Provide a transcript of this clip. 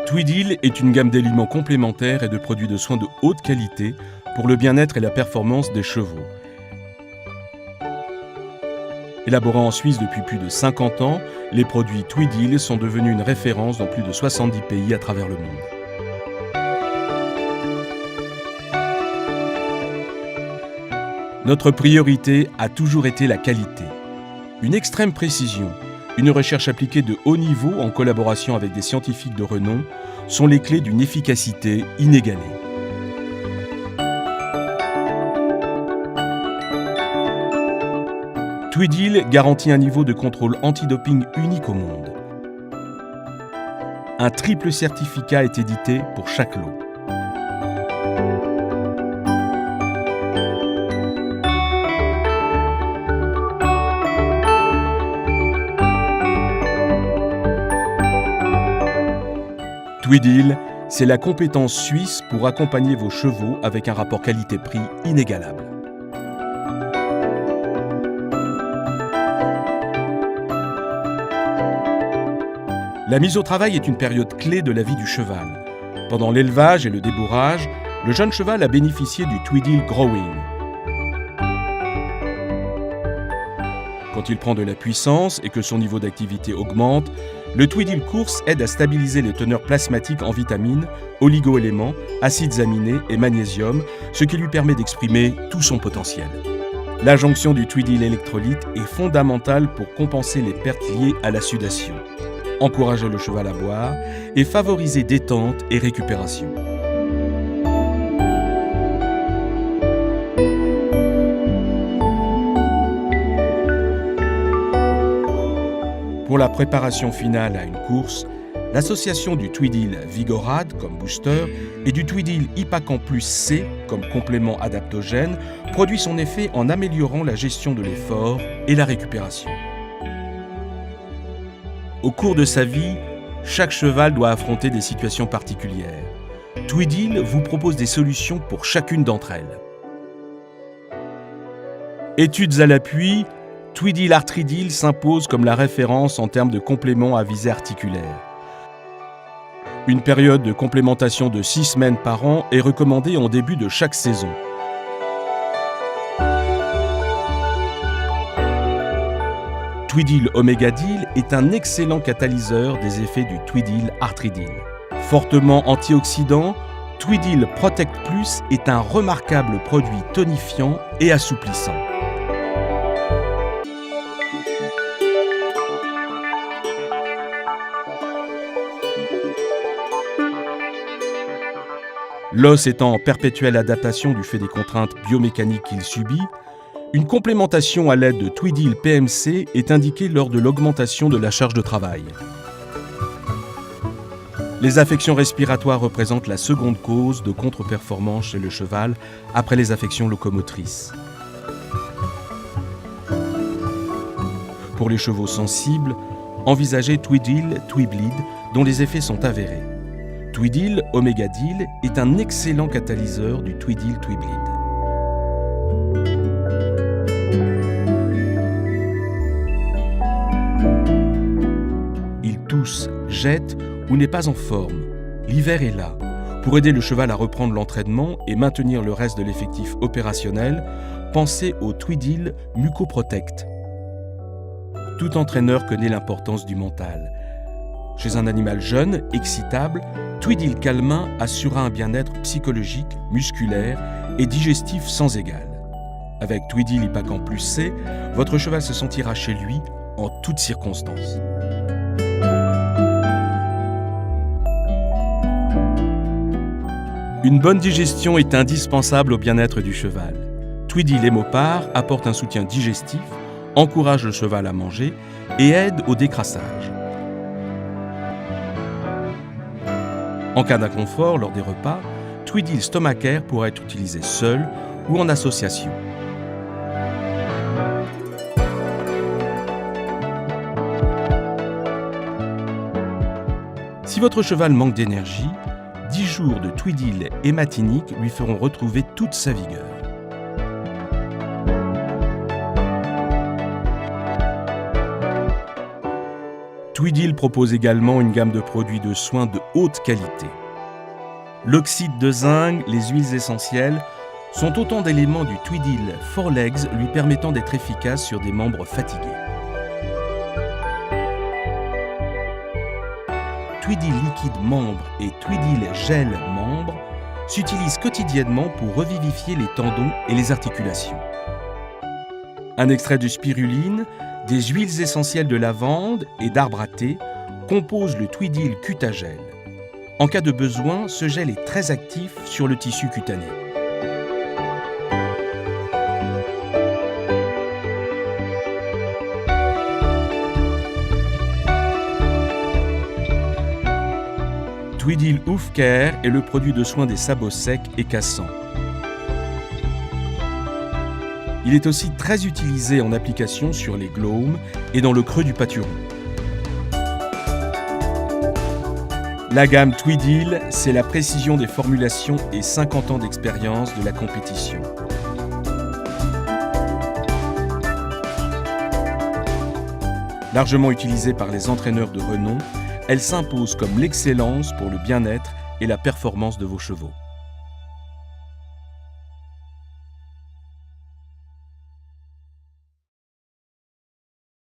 Tweedil est une gamme d'aliments complémentaires et de produits de soins de haute qualité pour le bien-être et la performance des chevaux. Élaborés en Suisse depuis plus de 50 ans, les produits Tweedil sont devenus une référence dans plus de 70 pays à travers le monde. Notre priorité a toujours été la qualité. Une extrême précision, une recherche appliquée de haut niveau en collaboration avec des scientifiques de renom sont les clés d'une efficacité inégalée. Tweedil garantit un niveau de contrôle antidoping unique au monde. Un triple certificat est édité pour chaque lot. Tweedil, c'est la compétence suisse pour accompagner vos chevaux avec un rapport qualité-prix inégalable. La mise au travail est une période clé de la vie du cheval. Pendant l'élevage et le débourrage, le jeune cheval a bénéficié du Tweedil Growing. Quand il prend de la puissance et que son niveau d'activité augmente, le Tweedil Course aide à stabiliser les teneurs plasmatiques en vitamines, oligo-éléments, acides aminés et magnésium, ce qui lui permet d'exprimer tout son potentiel. L'adjonction du Tweedil électrolyte est fondamentale pour compenser les pertes liées à la sudation, encourager le cheval à boire et favoriser détente et récupération. Pour la préparation finale à une course, l'association du Tweedil Vigorad comme booster et du Tweedil Hypacan Plus C comme complément adaptogène produit son effet en améliorant la gestion de l'effort et la récupération. Au cours de sa vie, chaque cheval doit affronter des situations particulières. Tweedil vous propose des solutions pour chacune d'entre elles. Études à l'appui, Tweedil Artridil s'impose comme la référence en termes de compléments à visée articulaire. Une période de complémentation de 6 semaines par an est recommandée en début de chaque saison. Tweedil Omegadil est un excellent catalyseur des effets du Tweedil Artridil. Fortement antioxydant, Tweedil Protect Plus est un remarquable produit tonifiant et assouplissant. L'os étant en perpétuelle adaptation du fait des contraintes biomécaniques qu'il subit, une complémentation à l'aide de Tweedil PMC est indiquée lors de l'augmentation de la charge de travail. Les affections respiratoires représentent la seconde cause de contre-performance chez le cheval après les affections locomotrices. Pour les chevaux sensibles, envisagez Tweedil Tweebleed dont les effets sont avérés. Tweedil Omegadil est un excellent catalyseur du Tweedil Tweebleed. Il tousse, jette ou n'est pas en forme. L'hiver est là. Pour aider le cheval à reprendre l'entraînement et maintenir le reste de l'effectif opérationnel, pensez au Tweedil Mucoprotect. Tout entraîneur connaît l'importance du mental. Chez un animal jeune, excitable, Tweedil Calmin assurera un bien-être psychologique, musculaire et digestif sans égal. Avec Tweedil Hypacan Plus C, votre cheval se sentira chez lui en toutes circonstances. Une bonne digestion est indispensable au bien-être du cheval. Tweedil Hémopar apporte un soutien digestif, encourage le cheval à manger et aide au décrassage. En cas d'inconfort lors des repas, Tweedil Stomacare pourra être utilisé seul ou en association. Si votre cheval manque d'énergie, 10 jours de Tweedil hématinique lui feront retrouver toute sa vigueur. Tweedil propose également une gamme de produits de soins de haute qualité. L'oxyde de zinc, les huiles essentielles sont autant d'éléments du Tweedil 4Legs lui permettant d'être efficace sur des membres fatigués. Tweedil liquide membre et Tweedil gel membre s'utilisent quotidiennement pour revivifier les tendons et les articulations. Un extrait de spiruline, des huiles essentielles de lavande et d'arbre à thé compose le Tweedil Cutagel. En cas de besoin, ce gel est très actif sur le tissu cutané. Tweedil Hoof Care est le produit de soin des sabots secs et cassants. Il est aussi très utilisé en application sur les glaumes et dans le creux du pâturon. La gamme Tweedil, c'est la précision des formulations et 50 ans d'expérience de la compétition. Largement utilisée par les entraîneurs de renom, elle s'impose comme l'excellence pour le bien-être et la performance de vos chevaux.